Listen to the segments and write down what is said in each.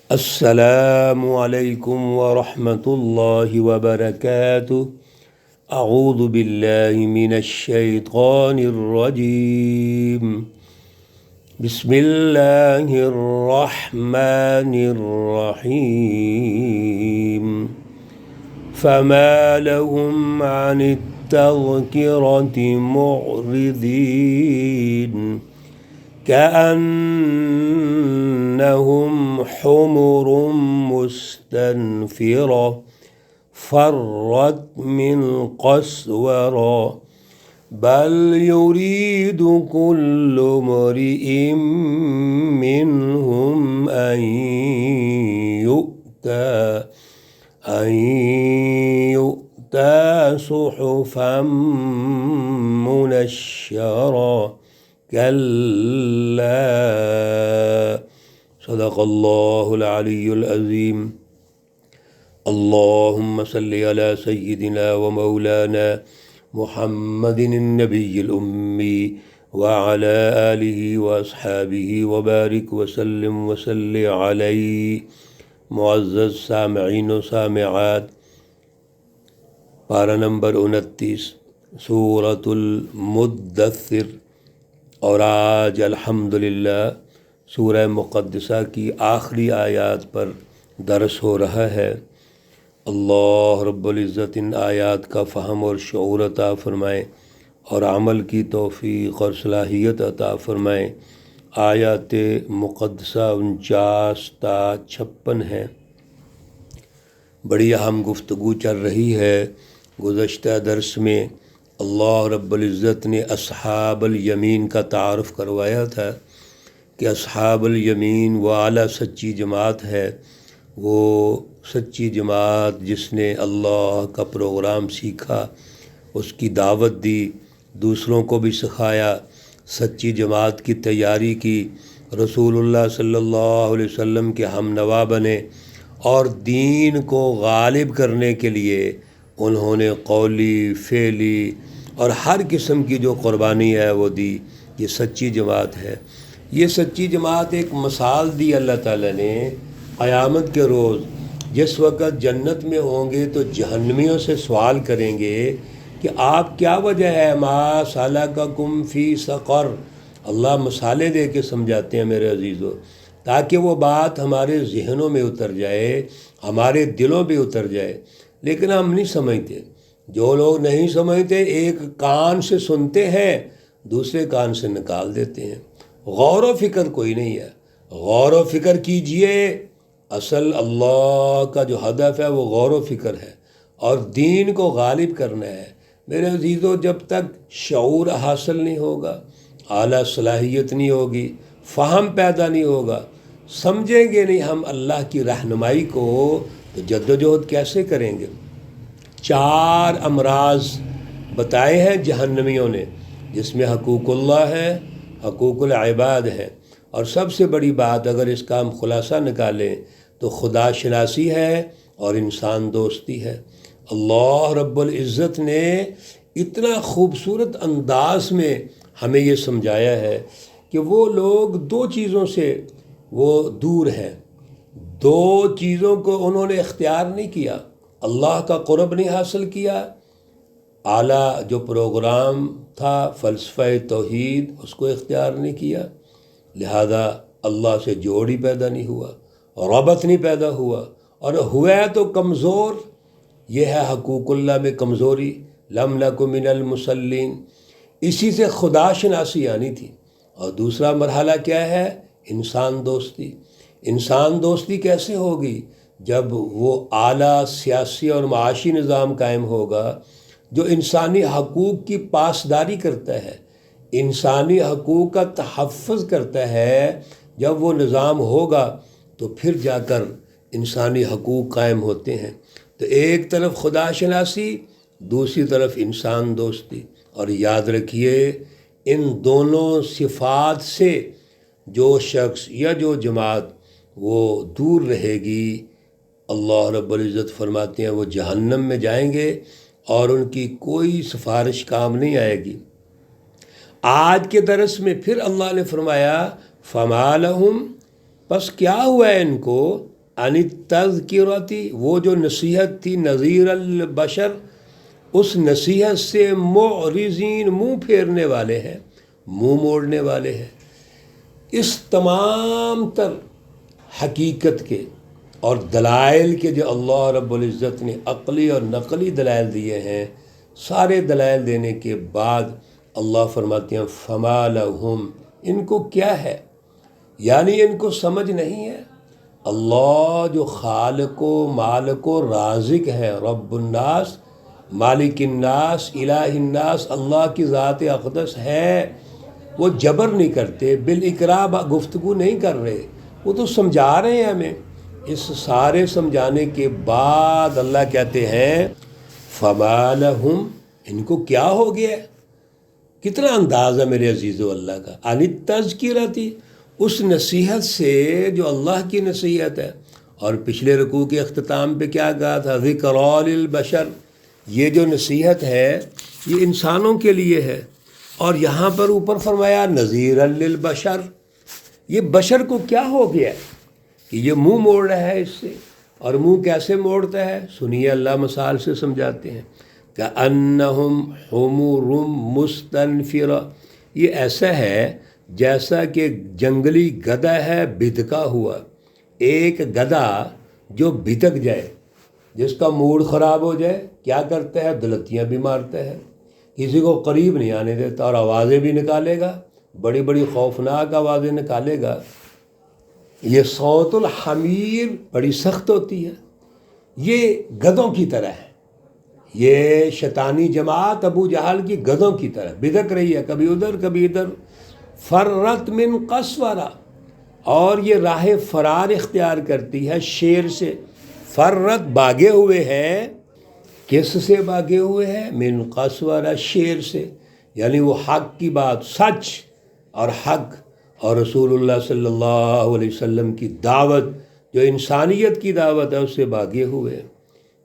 السلام علیکم ورحمۃ اللہ وبرکاتہ۔ اعوذ باللہ من الشیطان الرجیم، بسم اللہ الرحمن الرحیم۔ فما لهم عن التذکرۃ معرضین، كأنهم حمر مستنفرة فرت من قسورة بل يريد كل امرئ منهم أن يؤتى صحفا منشرة كلا صدق اللہ العلی العظیم۔ اللہم صلی علی سیدنا و مولانا محمد النبی الأمی وعلی آلہ واصحابہ وبارک وسلم وصلی علیہ۔ معزز سامعین و سامعات، پارہ نمبر 29 سورۃ المدثر، اور آج الحمدللہ سورہ مقدسہ کی آخری آیات پر درس ہو رہا ہے۔ اللہ رب العزت ان آیات کا فہم اور شعور عطا فرمائے اور عمل کی توفیق اور صلاحیت عطا فرمائے۔ آیات مقدسہ 49 تا 56 ہیں۔ بڑی اہم گفتگو چل رہی ہے۔ گزشتہ درس میں اللہ رب العزت نے اصحاب الیمین کا تعارف کروایا تھا کہ اصحاب الیمین وہ اعلیٰ سچی جماعت ہے، وہ سچی جماعت جس نے اللہ کا پروگرام سیکھا، اس کی دعوت دی، دوسروں کو بھی سکھایا، سچی جماعت کی تیاری کی، رسول اللہ صلی اللہ علیہ وسلم کے ہم نوا بنے اور دین کو غالب کرنے کے لیے انہوں نے قولی، فعلی اور ہر قسم کی جو قربانی ہے وہ دی۔ یہ سچی جماعت ہے۔ یہ سچی جماعت ایک مثال دی اللہ تعالیٰ نے قیامت کے روز، جس وقت جنت میں ہوں گے تو جہنمیوں سے سوال کریں گے کہ آپ کیا وجہ ہے ما سلککم فی سقر۔ اللہ مثالیں دے کے سمجھاتے ہیں میرے عزیزو، تاکہ وہ بات ہمارے ذہنوں میں اتر جائے، ہمارے دلوں پہ اتر جائے، لیکن ہم نہیں سمجھتے۔ جو لوگ نہیں سمجھتے ایک کان سے سنتے ہیں، دوسرے کان سے نکال دیتے ہیں۔ غور و فکر کوئی نہیں ہے۔ غور و فکر کیجئے۔ اصل اللہ کا جو ہدف ہے وہ غور و فکر ہے اور دین کو غالب کرنا ہے۔ میرے عزیزو، جب تک شعور حاصل نہیں ہوگا، اعلیٰ صلاحیت نہیں ہوگی، فہم پیدا نہیں ہوگا، سمجھیں گے نہیں ہم اللہ کی رہنمائی کو، تو جدوجہد کیسے کریں گے؟ 4 امراض بتائے ہیں جہنمیوں نے، جس میں حقوق اللہ ہے، حقوق العباد ہے، اور سب سے بڑی بات اگر اس کا ہم خلاصہ نکالیں تو خدا شناسی ہے اور انسان دوستی ہے۔ اللہ رب العزت نے اتنا خوبصورت انداز میں ہمیں یہ سمجھایا ہے کہ وہ لوگ 2 چیزوں سے وہ دور ہیں، 2 چیزوں کو انہوں نے اختیار نہیں کیا۔ اللہ کا قرب نہیں حاصل کیا، اعلیٰ جو پروگرام تھا فلسفہ توحید اس کو اختیار نہیں کیا، لہذا اللہ سے جوڑ ہی پیدا نہیں ہوا، ربط نہیں پیدا ہوا، اور ہوا ہے تو کمزور۔ یہ ہے حقوق اللہ میں کمزوری، لم نک من المصلین۔ اسی سے خدا شناسی آنی تھی۔ اور دوسرا مرحلہ کیا ہے؟ انسان دوستی۔ انسان دوستی کیسے ہوگی؟ جب وہ اعلیٰ سیاسی اور معاشی نظام قائم ہوگا جو انسانی حقوق کی پاسداری کرتا ہے، انسانی حقوق کا تحفظ کرتا ہے۔ جب وہ نظام ہوگا تو پھر جا کر انسانی حقوق قائم ہوتے ہیں۔ تو ایک طرف خدا شناسی، دوسری طرف انسان دوستی۔ اور یاد رکھیے، ان دونوں صفات سے جو شخص یا جو جماعت وہ دور رہے گی، اللہ رب العزت فرماتے ہیں وہ جہنم میں جائیں گے اور ان کی کوئی سفارش کام نہیں آئے گی۔ آج کے درس میں پھر اللہ نے فرمایا فما لہم، پس کیا ہوا ہے ان کو، عن التذکرتی، وہ جو نصیحت تھی نذیر البشر، اس نصیحت سے معرضین، منہ پھیرنے والے ہیں، منہ موڑنے والے ہیں۔ اس تمام تر حقیقت کے اور دلائل کے جو اللہ رب العزت نے عقلی اور نقلی دلائل دیے ہیں، سارے دلائل دینے کے بعد اللہ فرماتے ہیں فما لہم، ان کو کیا ہے، یعنی ان کو سمجھ نہیں ہے اللہ جو خالق و مالک و رازق ہے، رب الناس، مالک الناس، الہ الناس، اللہ کی ذات اقدس ہے۔ وہ جبر نہیں کرتے، بالاکراہ گفتگو نہیں کر رہے، وہ تو سمجھا رہے ہیں ہمیں۔ اس سارے سمجھانے کے بعد اللہ کہتے ہیں فما لہم، ان کو کیا ہو گیا ہے؟ کتنا انداز ہے میرے عزیزو اللہ کا، عن التذکرتی، اس نصیحت سے جو اللہ کی نصیحت ہے۔ اور پچھلے رکوع کے اختتام پہ کیا کہا تھا، ذکریٰ للبشر، یہ جو نصیحت ہے یہ انسانوں کے لیے ہے، اور یہاں پر اوپر فرمایا نذیرا للبشر، یہ بشر کو کیا ہو گیا کہ یہ منہ موڑ رہا ہے اس سے۔ اور منہ کیسے موڑتا ہے، سنیے اللہ مثال سے سمجھاتے ہیں، کأنہم حمر مستنفرہ، یہ ایسا ہے جیسا کہ جنگلی گدھا ہے بھدکا ہوا۔ ایک گدھا جو بھدک جائے، جس کا موڈ خراب ہو جائے، کیا کرتا ہے، دلتیاں بھی مارتا ہے، کسی کو قریب نہیں آنے دیتا، اور آوازیں بھی نکالے گا، بڑی بڑی خوفناک آوازیں نکالے گا۔ یہ صوت الحمیر بڑی سخت ہوتی ہے، یہ گدھوں کی طرح ہے۔ یہ شیطانی جماعت ابو جہل کی گدھوں کی طرح بھدک رہی ہے، کبھی ادھر کبھی ادھر۔ فرت من قسورہ، اور یہ راہ فرار اختیار کرتی ہے شیر سے۔ فرت بھاگے ہوئے ہیں، کس سے بھاگے ہوئے ہیں، من قسورہ، شیر سے، یعنی وہ حق کی بات، سچ اور حق اور رسول اللہ صلی اللہ علیہ وسلم کی دعوت جو انسانیت کی دعوت ہے اس سے بھاگے ہوئے۔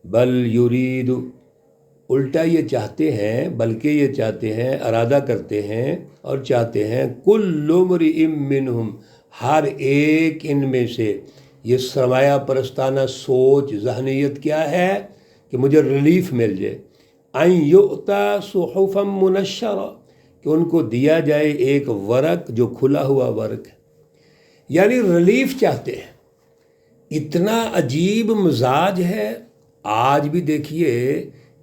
بل یرید، الٹا یہ چاہتے ہیں، بلکہ یہ چاہتے ہیں، ارادہ کرتے ہیں اور چاہتے ہیں، کل امرئ منہم، ہر ایک ان میں سے، یہ سرمایہ پرستانہ سوچ ذہنیت کیا ہے کہ مجھے ریلیف مل جائے، ان یؤتی صحفا منشرہ، کہ ان کو دیا جائے ایک ورق جو کھلا ہوا ورق ہے، یعنی ریلیف چاہتے ہیں۔ اتنا عجیب مزاج ہے۔ آج بھی دیکھیے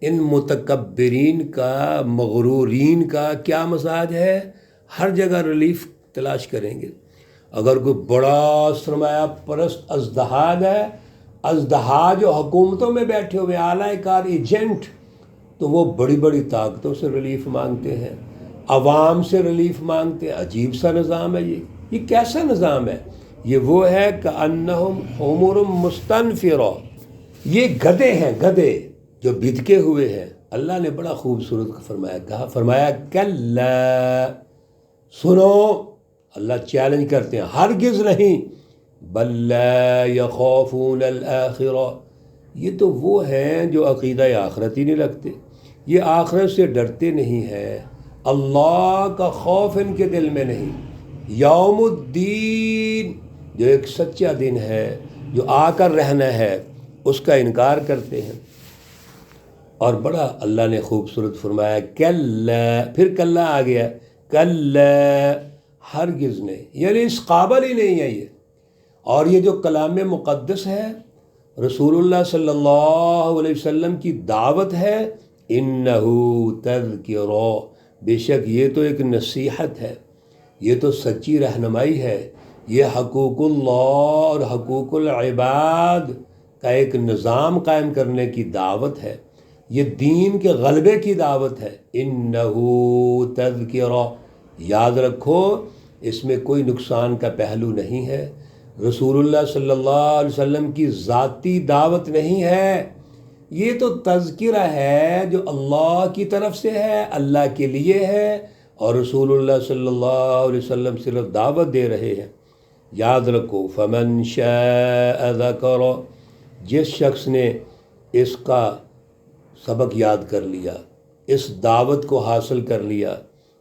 ان متکبرین کا، مغرورین کا کیا مزاج ہے، ہر جگہ ریلیف تلاش کریں گے۔ اگر کوئی بڑا سرمایہ پرست ازدہاج ہے، ازدہاج جو حکومتوں میں بیٹھے ہوئے اعلی کار ایجنٹ، تو وہ بڑی بڑی طاقتوں سے ریلیف مانگتے ہیں، عوام سے ریلیف مانگتے ہیں۔ عجیب سا نظام ہے یہ کیسا نظام ہے؟ یہ وہ ہے کأنہم حمر مستنفرہ، یہ گدھے ہیں، گدھے جو بھدکے ہوئے ہیں۔ اللہ نے بڑا خوبصورت فرمایا، کہا، فرمایا کلا، سنو، اللہ چیلنج کرتے ہیں، ہرگز نہیں، بل لا یخافون الآخرہ، یہ تو وہ ہیں جو عقیدہ آخرت ہی نہیں رکھتے، یہ آخرت سے ڈرتے نہیں ہیں، اللہ کا خوف ان کے دل میں نہیں۔ یوم الدین، جو ایک سچا دن ہے جو آ کر رہنا ہے، اس کا انکار کرتے ہیں۔ اور بڑا اللہ نے خوبصورت فرمایا کلا، پھر کلا آ گیا، کلا، ہرگز نہیں، یعنی اس قابل ہی نہیں ہے یہ۔ اور یہ جو کلام مقدس ہے، رسول اللہ صلی اللہ علیہ وسلم کی دعوت ہے، انہو تذکرہ، بے شک یہ تو ایک نصیحت ہے، یہ تو سچی رہنمائی ہے، یہ حقوق اللہ اور حقوق العباد کا ایک نظام قائم کرنے کی دعوت ہے، یہ دین کے غلبے کی دعوت ہے۔ انہو تذکرہ، یاد رکھو اس میں کوئی نقصان کا پہلو نہیں ہے، رسول اللہ صلی اللہ علیہ وسلم کی ذاتی دعوت نہیں ہے، یہ تو تذکرہ ہے جو اللہ کی طرف سے ہے، اللہ کے لیے ہے، اور رسول اللہ صلی اللہ علیہ وسلم صرف دعوت دے رہے ہیں۔ یاد رکھو فمن شاء ذکر، جس شخص نے اس کا سبق یاد کر لیا، اس دعوت کو حاصل کر لیا،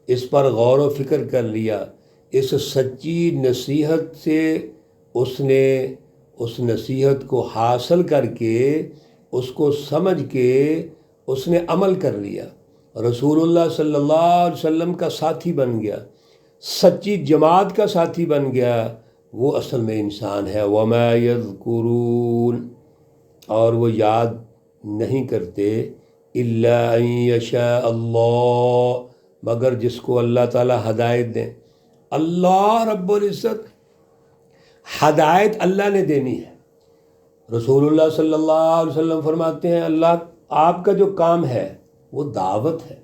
اس پر غور و فکر کر لیا، اس سچی نصیحت سے اس نے اس نصیحت کو حاصل کر کے اس کو سمجھ کے اس نے عمل کر لیا، رسول اللہ صلی اللہ علیہ وسلم کا ساتھی بن گیا، سچی جماعت کا ساتھی بن گیا، وہ اصل میں انسان ہے۔ وَمَا يَذْكُرُونَ، اور وہ یاد نہیں کرتے، إِلَّا أَن يَشَاءَ اللَّهُ، مگر جس کو اللہ تعالیٰ ہدایت دیں۔ اللہ رب العزت ہدایت اللہ نے دینی ہے۔ رسول اللہ صلی اللہ علیہ وسلم فرماتے ہیں اللہ آپ کا جو کام ہے وہ دعوت ہے،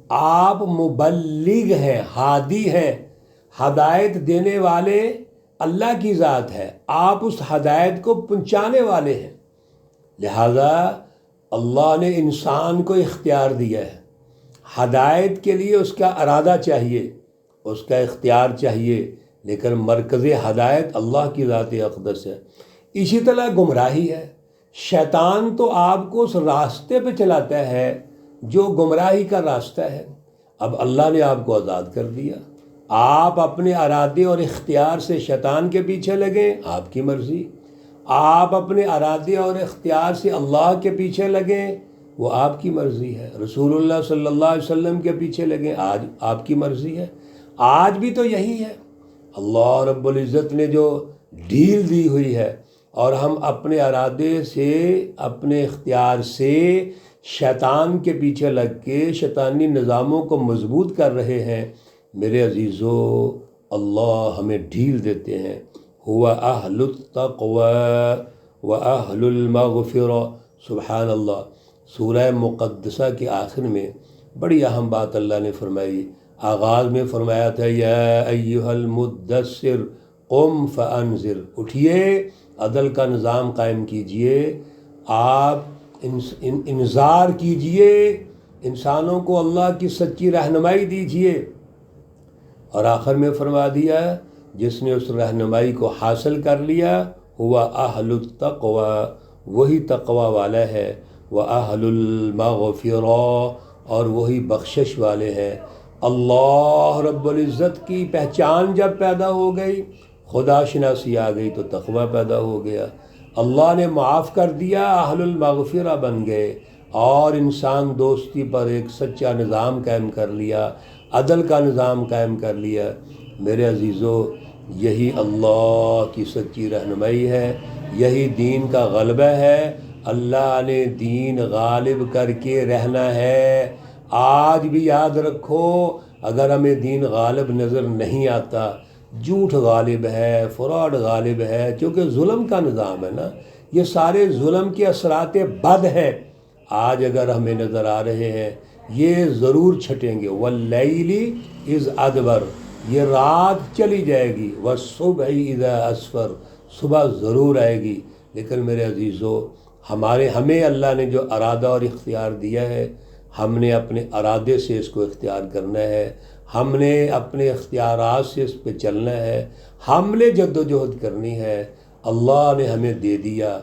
آپ مبلغ ہیں، ہادی ہیں، ہدایت دینے والے اللہ کی ذات ہے، آپ اس ہدایت کو پہنچانے والے ہیں۔ لہذا اللہ نے انسان کو اختیار دیا ہے، ہدایت کے لیے اس کا ارادہ چاہیے، اس کا اختیار چاہیے، لیکن مرکز ہدایت اللہ کی ذات اقدس ہے۔ اسی طرح گمراہی ہے، شیطان تو آپ کو اس راستے پہ چلاتا ہے جو گمراہی کا راستہ ہے۔ اب اللہ نے آپ کو آزاد کر دیا، آپ اپنے ارادے اور اختیار سے شیطان کے پیچھے لگیں، آپ کی مرضی، آپ اپنے ارادے اور اختیار سے اللہ کے پیچھے لگیں، وہ آپ کی مرضی ہے، رسول اللہ صلی اللہ علیہ وسلم کے پیچھے لگیں، آج آپ کی مرضی ہے۔ آج بھی تو یہی ہے، اللہ رب العزت نے جو ڈھیل دی ہوئی ہے، اور ہم اپنے ارادے سے اپنے اختیار سے شیطان کے پیچھے لگ کے شیطانی نظاموں کو مضبوط کر رہے ہیں۔ میرے عزیزو، اللہ ہمیں ڈھیل دیتے ہیں، ہوا اہل التقوی و اہل المغفرہ، سبحان اللہ۔ سورہ مقدسہ کے آخر میں بڑی اہم بات اللہ نے فرمائی، آغاز میں فرمایا تھا یا ایہا المدثر قم فانذر، اٹھیے عدل کا نظام قائم کیجئے، آپ انذار کیجئے، انسانوں کو اللہ کی سچی رہنمائی دیجئے۔ اور آخر میں فرما دیا جس نے اس رہنمائی کو حاصل کر لیا ہوا اہل التقوی، وہی تقوی والا ہے، وَأَهْلُ الْمَغْفِرَةِ، اور وہی بخشش والے ہیں۔ اللہ رب العزت کی پہچان جب پیدا ہو گئی، خدا شناسی آ گئی، تو تقوی پیدا ہو گیا، اللہ نے معاف کر دیا، اہل المغفرہ بن گئے، اور انسان دوستی پر ایک سچا نظام قائم کر لیا، عدل کا نظام قائم کر لیا۔ میرے عزیزو، یہی اللہ کی سچی رہنمائی ہے، یہی دین کا غلبہ ہے۔ اللہ نے دین غالب کر کے رہنا ہے۔ آج بھی یاد رکھو، اگر ہمیں دین غالب نظر نہیں آتا، جھوٹ غالب ہے، فراڈ غالب ہے، کیونکہ ظلم کا نظام ہے نا، یہ سارے ظلم کے اثرات بد ہیں، آج اگر ہمیں نظر آ رہے ہیں، یہ ضرور چھٹیں گے۔ واللیل اذ ادبر، یہ رات چلی جائے گی، والصبح اذا اسفر، صبح ضرور آئے گی۔ لیکن میرے عزیزو، ہمیں اللہ نے جو ارادہ اور اختیار دیا ہے، ہم نے اپنے ارادے سے اس کو اختیار کرنا ہے، ہم نے اپنے اختیارات سے اس پہ چلنا ہے، ہم نے جد و جہد کرنی ہے۔ اللہ نے ہمیں دے دیا،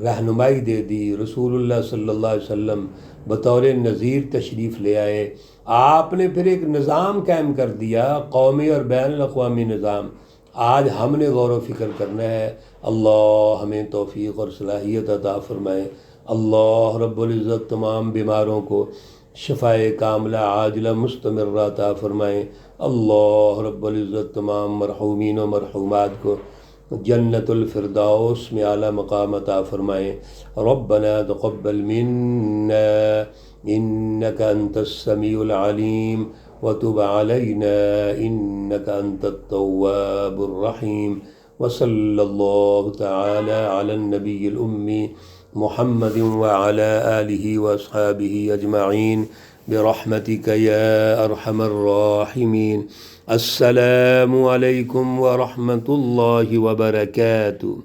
رہنمائی دے دی، رسول اللہ صلی اللہ علیہ وسلم بطور نذیر تشریف لے آئے، آپ نے پھر ایک نظام قائم کر دیا، قومی اور بین الاقوامی نظام۔ آج ہم نے غور و فکر کرنا ہے، اللہ ہمیں توفیق اور صلاحیت عطا فرمائے۔ اللہ رب العزت تمام بیماروں کو شفائے کاملہ عاجلہ مستمرہ عطا فرمائے۔ اللہ رب العزت تمام مرحومین و مرحومات کو جنت الفردوس میں اعلیٰ مقام عطا فرمائے۔ ربنا تقبل منا انك انت السمیع العلیم وتب علینا انك انت التواب الرحیم، وصلی اللہ تعالی علی النبی الأمی محمد وعلى آلہ واصحابہ اجمعین برحمتک یا ارحم الراحمین۔ السلام علیکم ورحمۃ اللہ وبرکاتہ۔